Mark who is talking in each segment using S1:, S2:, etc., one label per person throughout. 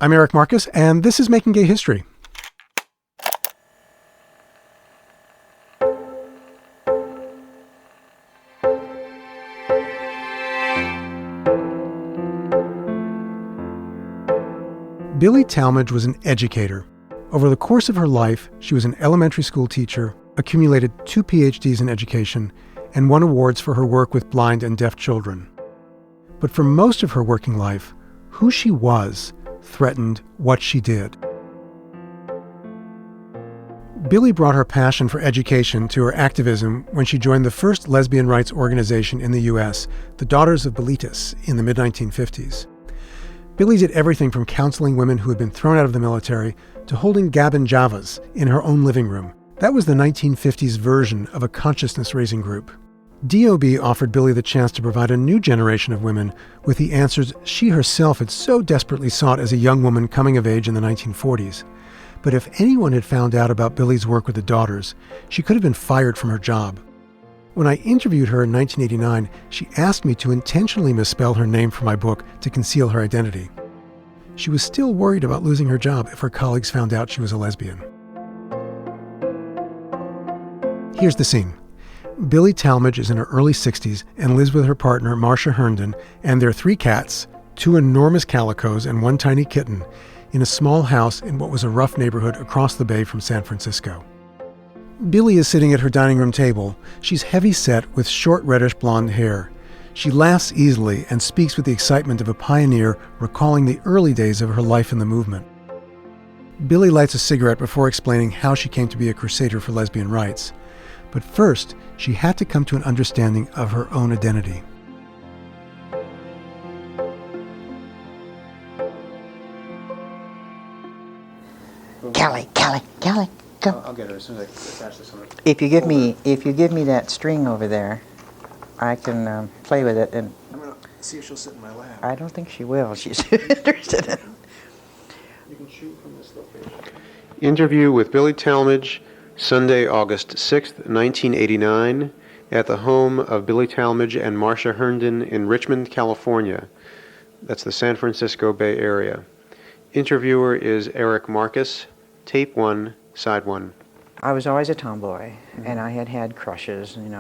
S1: I'm Eric Marcus, and this is Making Gay History. Billye Talmadge was an educator. Over the course of her life, she was an elementary school teacher, accumulated 2 PhDs in education, and won awards for her work with blind and deaf children. But for most of her working life, who she was threatened what she did. Billye brought her passion for education to her activism when she joined the first lesbian rights organization in the U.S., the Daughters of Bilitis, in the mid-1950s. Billye did everything from counseling women who had been thrown out of the military to holding Gabin Javas in her own living room. That was the 1950s version of a consciousness-raising group. DOB offered Billye the chance to provide a new generation of women with the answers she herself had so desperately sought as a young woman coming of age in the 1940s. But if anyone had found out about Billye's work with the Daughters, she could have been fired from her job. When I interviewed her in 1989, she asked me to intentionally misspell her name for my book to conceal her identity. She was still worried about losing her job if her colleagues found out she was a lesbian. Here's the scene. Billye Talmadge is in her early 60s and lives with her partner, Marcia Herndon, and their 3 cats, 2 enormous calicos and 1 tiny kitten, in a small house in what was a rough neighborhood across the bay from San Francisco. Billye is sitting at her dining room table. She's heavy-set with short reddish blonde hair. She laughs easily and speaks with the excitement of a pioneer recalling the early days of her life in the movement. Billye lights a cigarette before explaining how she came to be a crusader for lesbian rights. But first, she had to come to an understanding of her own identity.
S2: Callie, go.
S3: I'll get her as soon as I attach this one.
S2: If you give me that string over there, I can play with it. And
S3: I'm gonna see if she'll sit in my lap.
S2: I don't think she will. She's interested in it.
S3: You can shoot from this location.
S4: Interview with Billye Talmadge, Sunday, August 6th, 1989, at the home of Billye Talmadge and Marcia Herndon in Richmond, California. That's the San Francisco Bay Area. Interviewer is Eric Marcus, tape 1, side 1.
S2: I was always a tomboy, and I had crushes, and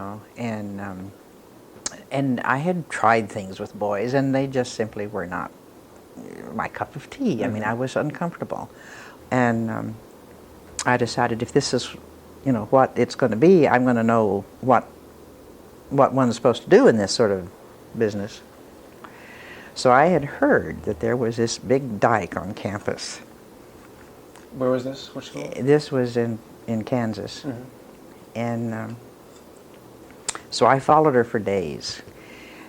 S2: I had tried things with boys, and they just simply were not my cup of tea. I mean, I was uncomfortable, and I decided if this is, what it's going to be, I'm going to know what one's supposed to do in this sort of business. So I had heard that there was this big dyke on campus.
S3: Where was this? Which school?
S2: This was in Kansas.
S3: Mm-hmm.
S2: And so I followed her for days.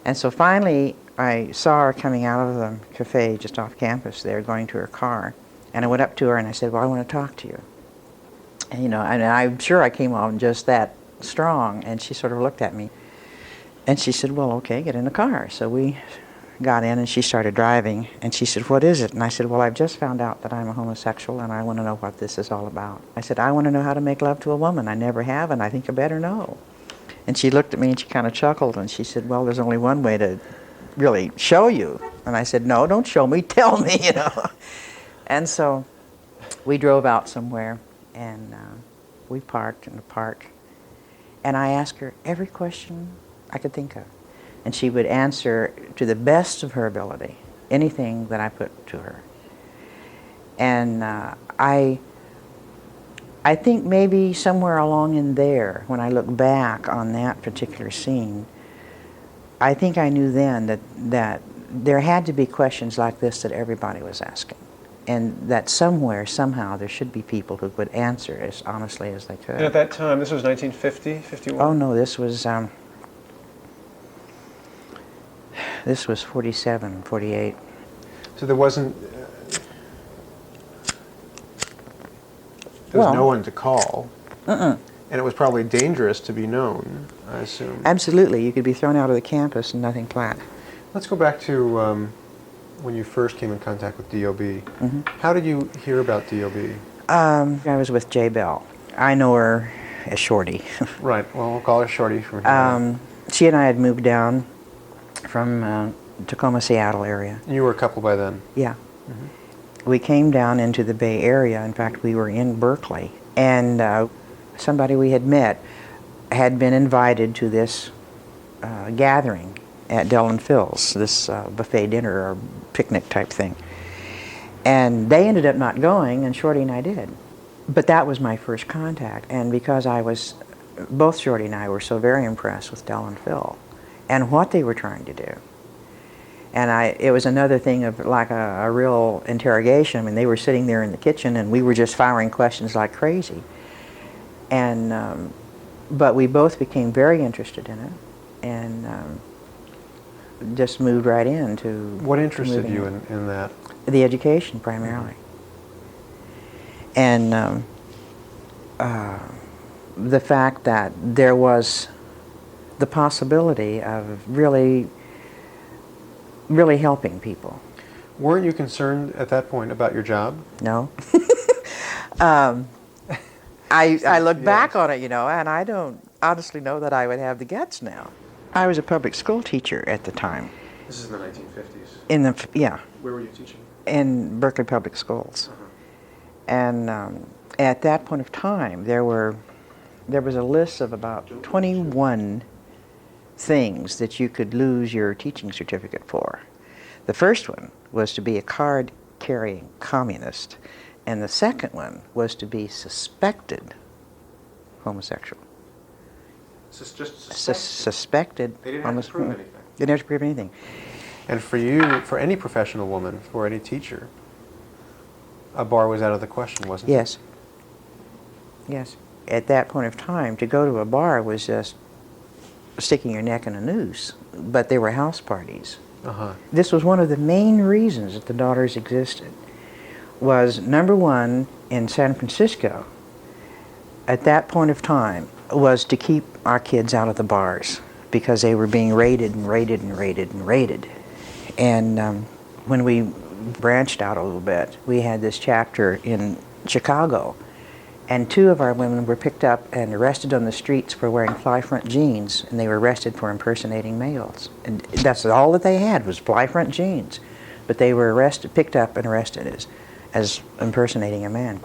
S2: And so finally, I saw her coming out of the cafe just off campus there, going to her car. And I went up to her and I said, well, I want to talk to you. And, and I'm sure I came on just that strong. And she sort of looked at me. And she said, well, okay, get in the car. So we got in and she started driving. And she said, what is it? And I said, well, I've just found out that I'm a homosexual and I want to know what this is all about. I said, I want to know how to make love to a woman. I never have, and I think I better know. And she looked at me and she kind of chuckled and she said, well, there's only one way to really show you. And I said, no, don't show me, tell me, And so we drove out somewhere and we parked in the park. And I asked her every question I could think of. And she would answer to the best of her ability anything that I put to her. And I think maybe somewhere along in there, when I look back on that particular scene, I think I knew then that there had to be questions like this that everybody was asking. And that somewhere, somehow, there should be people who would answer as honestly as they could.
S3: And at that time, this was 1950, 51?
S2: Oh, no, this was 47, 48.
S4: So there was no one to call. And it was probably dangerous to be known, I assume.
S2: Absolutely. You could be thrown out of the campus and nothing flat.
S4: Let's go back to when you first came in contact with DOB.
S2: Mm-hmm.
S4: How did you hear about DOB?
S2: I was with J. Bell. I know her as Shorty.
S4: Right. Well, we'll call her Shorty from here.
S2: She and I had moved down from Tacoma, Seattle area.
S4: You were a couple by then?
S2: Yeah.
S4: Mm-hmm.
S2: we came down into the Bay Area. In fact, we were in Berkeley, and somebody we had met had been invited to this gathering at Del and Phil's, this buffet dinner or picnic type thing. And they ended up not going, and Shorty and I did. But that was my first contact, and because both Shorty and I were so very impressed with Del and Phil and what they were trying to do. And it was another thing of like a real interrogation. I mean, they were sitting there in the kitchen, and we were just firing questions like crazy. And but we both became very interested in it, and just moved right into
S4: What interested you in that?
S2: the education primarily, and the fact that there was the possibility of really helping people.
S4: Weren't you concerned at that point about your job?
S2: No. I look back on it, and I don't honestly know that I would have the guts now. I was a public school teacher at the time.
S3: This is in the 1950s.
S2: Where
S3: were you teaching?
S2: In Berkeley Public Schools. And at that point of time, there was a list of about 21 things that you could lose your teaching certificate for. The first one was to be a card-carrying communist, and the second one was to be suspected homosexual.
S3: Just
S2: Suspected
S3: They didn't have to prove anything.
S2: They didn't have to prove anything.
S4: And for you, for any professional woman, for any teacher, a bar was out of the question, wasn't it?
S2: Yes. Yes. At that point of time, to go to a bar was just sticking your neck in a noose, but they were house parties.
S4: Uh-huh.
S2: This was one of the main reasons that the Daughters existed, was number one, in San Francisco, at that point of time, was to keep our kids out of the bars because they were being raided and raided and raided and raided. And when we branched out a little bit, we had this chapter in Chicago, and 2 of our women were picked up and arrested on the streets for wearing fly-front jeans, and they were arrested for impersonating males. And that's all that they had was fly-front jeans. But they were picked up and arrested as impersonating a man.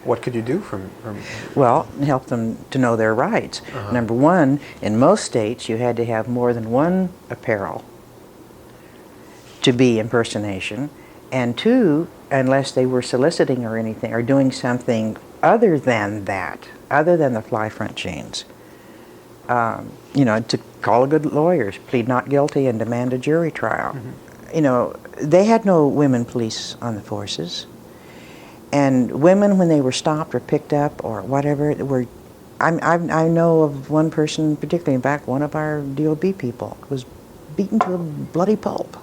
S4: What could you do from
S2: Well, help them to know their rights. Number one, in most states, you had to have more than one apparel to be impersonation. And 2, unless they were soliciting or anything, or doing something other than that, other than the fly front jeans, to call a good lawyers, plead not guilty, and demand a jury trial. They had no women police on the forces. And women, when they were stopped or picked up or whatever, I know of one person, particularly, in fact, one of our DOB people was beaten to a bloody pulp.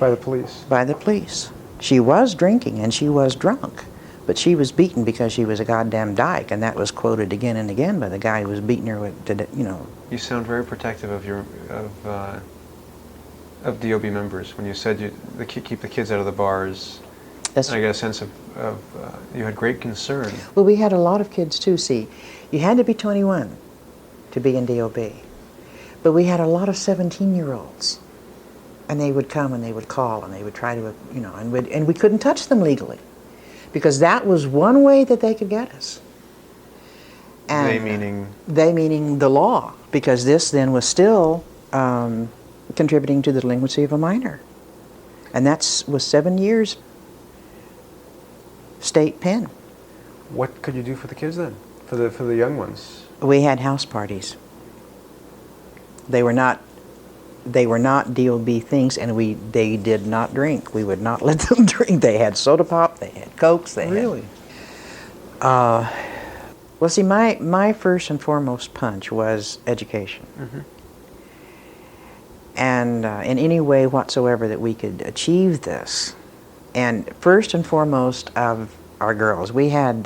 S4: by the police?
S2: By the police. She was drinking and she was drunk, but she was beaten because she was a goddamn dyke, and that was quoted again and again by the guy who was beating her with,
S3: You sound very protective of DOB members when you said keep the kids out of the bars.
S2: That's,
S3: I get a sense of you had great concern.
S2: well, we had a lot of kids too. See, you had to be 21 to be in DOB, but we had a lot of 17-year-olds, and they would come and they would call and they would try to, and we couldn't touch them legally, because that was one way that they could get us. And
S3: They meaning?
S2: They meaning the law, because this then was still contributing to the delinquency of a minor, and was 7 years. State pen.
S4: What could you do for the kids then? For the young ones?
S2: We had house parties. They were not DOB things, and they did not drink. We would not let them drink. They had soda pop, they had Cokes,
S4: Really?
S2: Well, see, my first and foremost punch was education.
S4: Mm-hmm.
S2: And in any way whatsoever that we could achieve this. And first and foremost of our girls, we had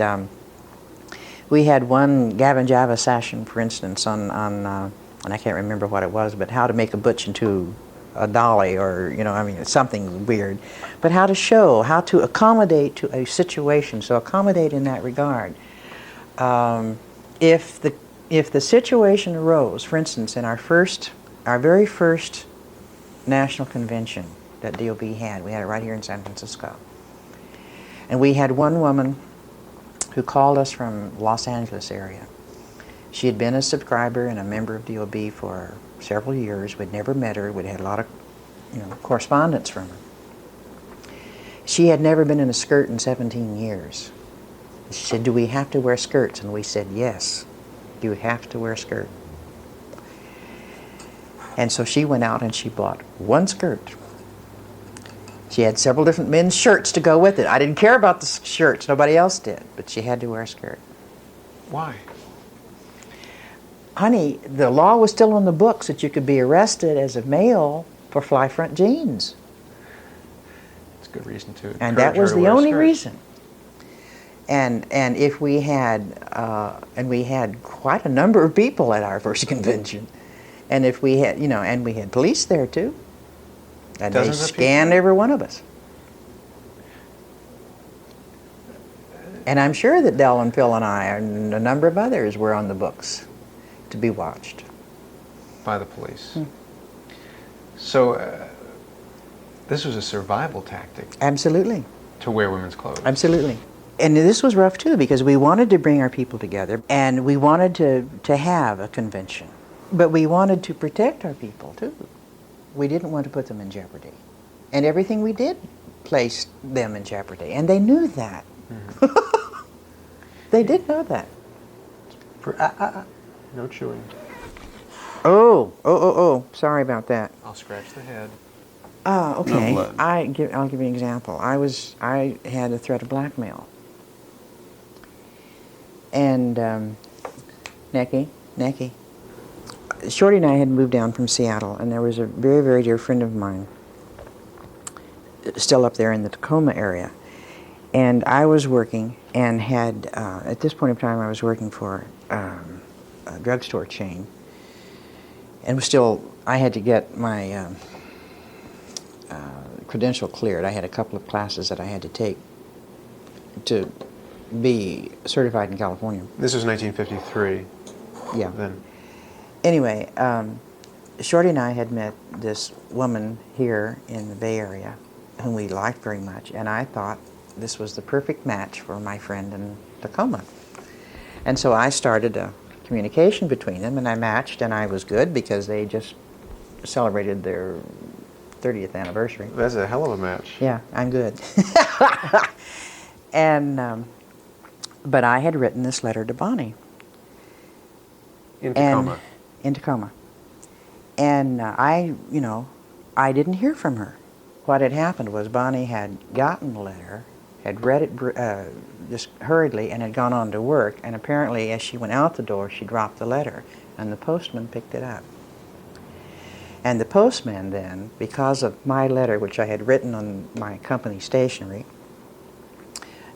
S2: one Gavin Java session, for instance, on and I can't remember what it was, but how to make a butch into a dolly, or it's something weird, but how to accommodate to a situation. So accommodate in that regard. If the situation arose, for instance, in our very first national convention that DOB had. We had it right here in San Francisco. And we had one woman who called us from Los Angeles area. She had been a subscriber and a member of DOB for several years. We'd never met her. We'd had a lot of correspondence from her. She had never been in a skirt in 17 years. She said, "Do we have to wear skirts?" And we said, "Yes, you have to wear a skirt." And so she went out and she bought one skirt. She had several different men's shirts to go with it. I didn't care about the shirts. Nobody else did. But she had to wear a skirt.
S3: Why?
S2: Honey, the law was still on the books that you could be arrested as a male for fly front jeans.
S3: It's a good reason to
S2: And
S3: encourage
S2: that
S3: her
S2: was
S3: to
S2: the
S3: wear a
S2: only
S3: skirt.
S2: reason. And if we had, and we had quite a number of people at our first convention. And if we had, and we had police there too. And
S3: Dozens
S2: they
S3: of
S2: scanned
S3: people?
S2: every one of us. And I'm sure that Del and Phil and I and a number of others were on the books to be watched.
S3: By the police. So this was a survival tactic
S2: Absolutely.
S3: to wear women's clothes.
S2: Absolutely. And this was rough too, because we wanted to bring our people together and we wanted to have a convention. But we wanted to protect our people too. We didn't want to put them in jeopardy. And everything we did placed them in jeopardy. And they knew that. They did know that.
S4: No chewing.
S2: Oh, sorry about that.
S3: I'll scratch the head.
S2: Okay.
S4: No blood.
S2: I'll give you an example. I had a threat of blackmail. And Necky, Shorty and I had moved down from Seattle, and there was a very, very dear friend of mine still up there in the Tacoma area. And I was working and had, at this point in time, I was working for a drugstore chain. And I had to get my credential cleared. I had a couple of classes that I had to take to be certified in California.
S3: This was 1953
S2: Yeah.
S3: then.
S2: Anyway, Shorty and I had met this woman here in the Bay Area whom we liked very much, and I thought this was the perfect match for my friend in Tacoma. And so I started a communication between them, and I matched, and I was good because they just celebrated their 30th anniversary.
S4: That's a hell of a match.
S2: Yeah, I'm good. And, but I had written this letter to Bonnie.
S4: In Tacoma.
S2: In Tacoma. And I didn't hear from her. What had happened was Bonnie had gotten the letter, had read it just hurriedly, and had gone on to work. And apparently, as she went out the door, she dropped the letter, and the postman picked it up. And the postman then, because of my letter, which I had written on my company stationery,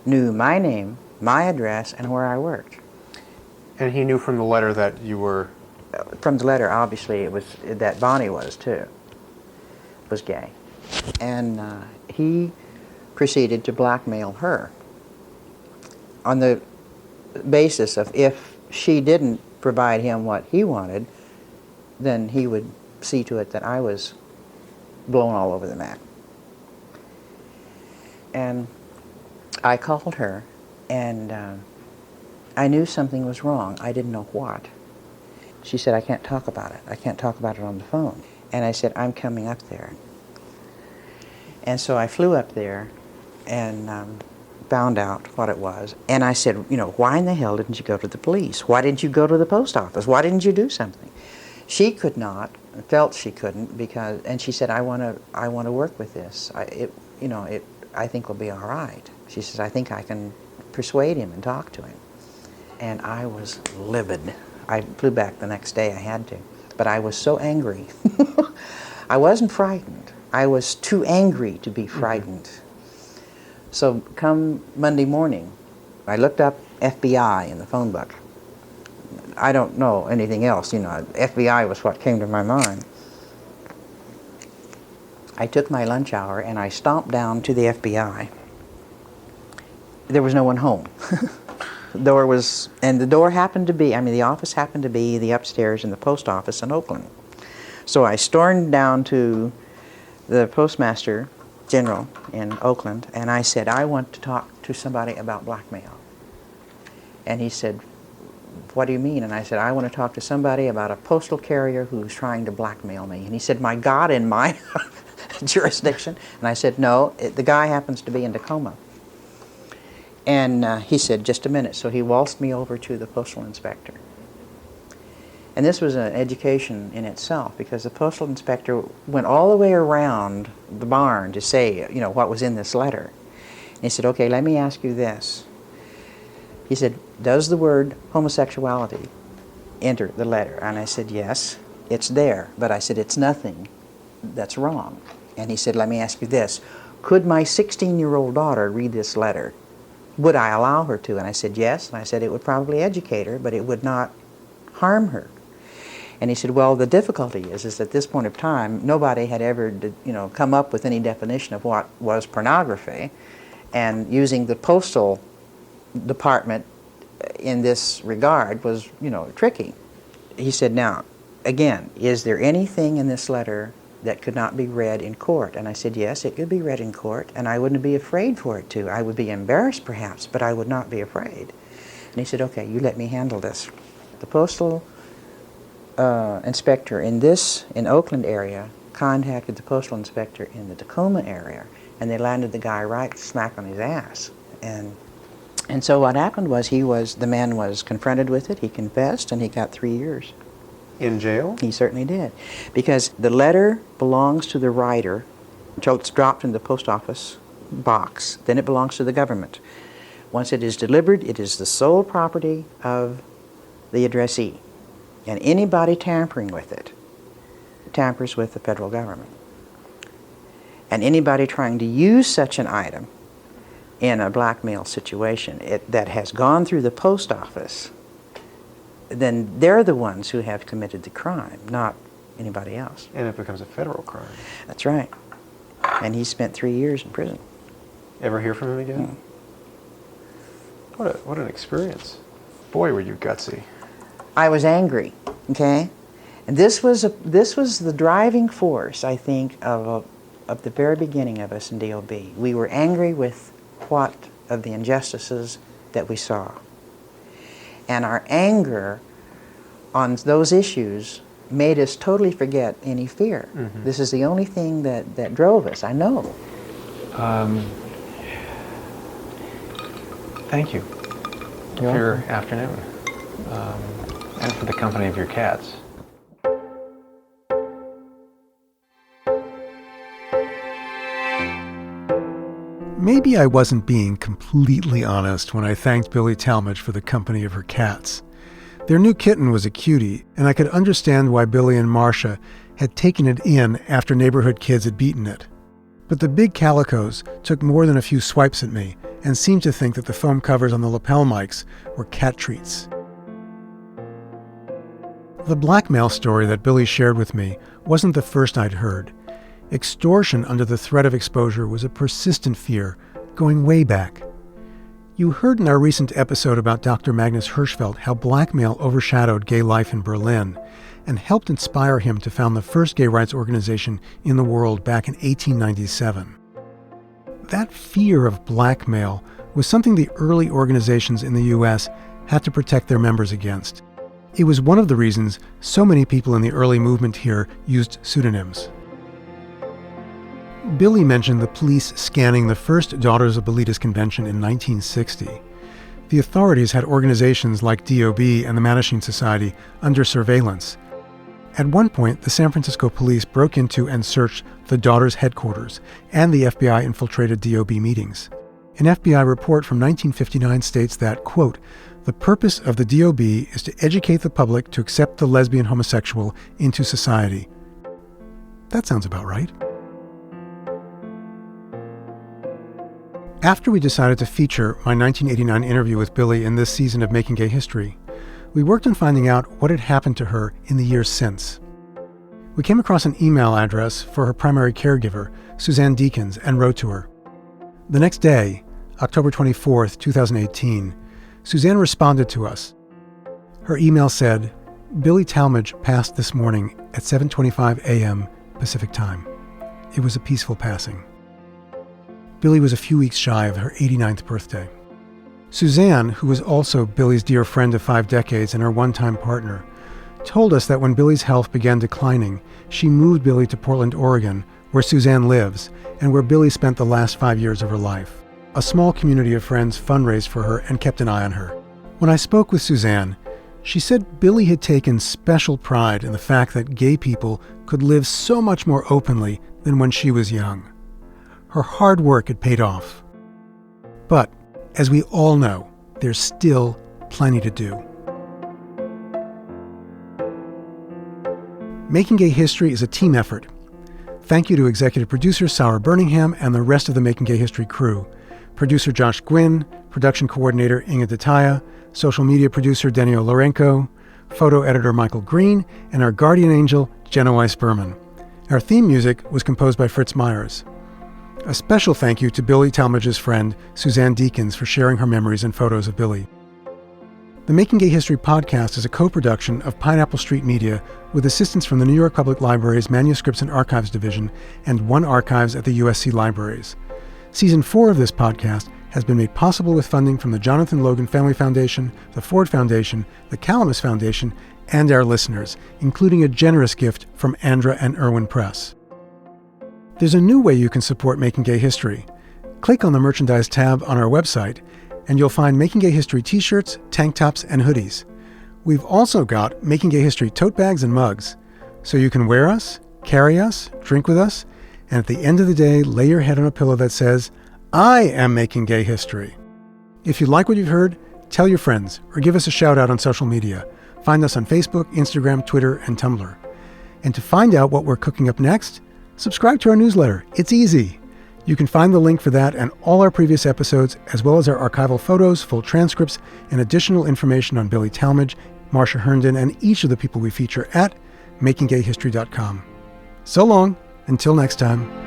S2: knew my name, my address, and where I worked.
S4: And he knew from the letter that you were...
S2: From the letter, obviously, it was that Bonnie was too, was gay. And he proceeded to blackmail her on the basis of if she didn't provide him what he wanted, then he would see to it that I was blown all over the map. And I called her, and I knew something was wrong. I didn't know what. She said, "I can't talk about it. I can't talk about it on the phone." And I said, "I'm coming up there." And so I flew up there and found out what it was. And I said, why in the hell didn't you go to the police? Why didn't you go to the post office? Why didn't you do something? She could not, felt she couldn't, and she said, I want to work with this. I think will be all right. She says, I think I can persuade him and talk to him. And I was livid. I flew back the next day. I had to. But I was so angry. I wasn't frightened. I was too angry to be frightened. Mm-hmm. So come Monday morning, I looked up FBI in the phone book. I don't know anything else. FBI was what came to my mind. I took my lunch hour and I stomped down to the FBI. There was no one home. The door happened to be, the office happened to be the upstairs in the post office in Oakland. So I stormed down to the postmaster general in Oakland, and I said, I want to talk to somebody about blackmail. And he said, what do you mean? And I said, I want to talk to somebody about a postal carrier who's trying to blackmail me. And he said, my God, in my jurisdiction? And I said, no, the guy happens to be in Tacoma. And he said, just a minute. So he waltzed me over to the postal inspector. And this was an education in itself, because the postal inspector went all the way around the barn to say, you know, what was in this letter. And he said, okay, let me ask you this. He said, does the word homosexuality enter the letter? And I said, yes, it's there. But I said, it's nothing that's wrong. And he said, let me ask you this. Could my 16-year-old daughter read this letter? Would I allow her to? And I said, yes. And I said, it would probably educate her, but it would not harm her. And he said, well, the difficulty is at this point of time, nobody had ever, come up with any definition of what was pornography. And using the postal department in this regard was, tricky. He said, now, again, is there anything in this letter that could not be read in court? And I said, yes, it could be read in court, and I wouldn't be afraid for it to. I would be embarrassed, perhaps, but I would not be afraid. And he said, okay, you let me handle this. The postal inspector in Oakland area contacted the postal inspector in the Tacoma area, and they landed the guy right smack on his ass. And so what happened was the man was confronted with it, he confessed, and he got 3 years.
S4: In jail?
S2: He certainly did. Because the letter belongs to the writer until it's dropped in the post office box. Then it belongs to the government. Once it is delivered, it is the sole property of the addressee. And anybody tampering with it tampers with the federal government. And anybody trying to use such an item in a blackmail situation that has gone through the post office, then they're the ones who have committed the crime, not anybody else.
S4: And it becomes a federal crime.
S2: That's right. And he spent 3 years in prison.
S4: Ever hear from him again? What an experience.
S3: Boy, were you gutsy.
S2: I was angry, okay? And this was the driving force, I think, of the very beginning of us in DOB. We were angry with what of the injustices that we saw. And our anger on those issues made us totally forget any fear. Mm-hmm. This is the only thing that drove us, I know.
S3: Thank you for your afternoon, and for the company of your cats.
S1: Maybe I wasn't being completely honest when I thanked Billye Talmadge for the company of her cats. Their new kitten was a cutie, and I could understand why Billy and Marcia had taken it in after neighborhood kids had beaten it. But the big calicos took more than a few swipes at me and seemed to think that the foam covers on the lapel mics were cat treats. The blackmail story that Billy shared with me wasn't the first I'd heard. Extortion under the threat of exposure was a persistent fear, going way back. You heard in our recent episode about Dr. Magnus Hirschfeld how blackmail overshadowed gay life in Berlin and helped inspire him to found the first gay rights organization in the world back in 1897. That fear of blackmail was something the early organizations in the U.S. had to protect their members against. It was one of the reasons so many people in the early movement here used pseudonyms. Billy mentioned the police scanning the first Daughters of Bilitis convention in 1960. The authorities had organizations like DOB and the Mattachine Society under surveillance. At one point, the San Francisco police broke into and searched the Daughters headquarters, and the FBI infiltrated DOB meetings. An FBI report from 1959 states that, quote, "The purpose of the DOB is to educate the public to accept the lesbian homosexual into society." That sounds about right. After we decided to feature my 1989 interview with Billy in this season of Making Gay History, we worked on finding out what had happened to her in the years since. We came across an email address for her primary caregiver, Suzanne Deakins, and wrote to her. The next day, October 24th, 2018, Suzanne responded to us. Her email said, "Billye Talmadge passed this morning at 7:25 a.m. Pacific Time. it was a peaceful passing. Billye was a few weeks shy of her 89th birthday. Suzanne, who was also Billye's dear friend of 5 decades and her one-time partner, told us that when Billye's health began declining, she moved Billye to Portland, Oregon, where Suzanne lives, and where Billye spent the last 5 years of her life. A small community of friends fundraised for her and kept an eye on her. When I spoke with Suzanne, she said Billye had taken special pride in the fact that gay people could live so much more openly than when she was young. Her hard work had paid off. But, as we all know, there's still plenty to do. Making Gay History is a team effort. Thank you to executive producer Sarah Birmingham and the rest of the Making Gay History crew. Producer Josh Gwynn, production coordinator Inga Detaya, social media producer Daniel Lorenko, photo editor Michael Green, and our guardian angel, Jenna Weiss Berman. Our theme music was composed by Fritz Myers. A special thank you to Billye Talmadge's friend, Suzanne Deakins, for sharing her memories and photos of Billye. The Making Gay History podcast is a co-production of Pineapple Street Media with assistance from the New York Public Library's Manuscripts and Archives Division and One Archives at the USC Libraries. Season 4 of this podcast has been made possible with funding from the Jonathan Logan Family Foundation, the Ford Foundation, the Calamus Foundation, and our listeners, including a generous gift from Andra and Irwin Press. There's a new way you can support Making Gay History. Click on the Merchandise tab on our website, and you'll find Making Gay History t-shirts, tank tops, and hoodies. We've also got Making Gay History tote bags and mugs, so you can wear us, carry us, drink with us, and at the end of the day, lay your head on a pillow that says, I am making gay history. If you like what you've heard, tell your friends or give us a shout out on social media. Find us on Facebook, Instagram, Twitter, and Tumblr. And to find out what we're cooking up next, subscribe to our newsletter. It's easy. You can find the link for that and all our previous episodes, as well as our archival photos, full transcripts, and additional information on Billye Talmadge, Marcia Herndon, and each of the people we feature at makinggayhistory.com. So long, until next time.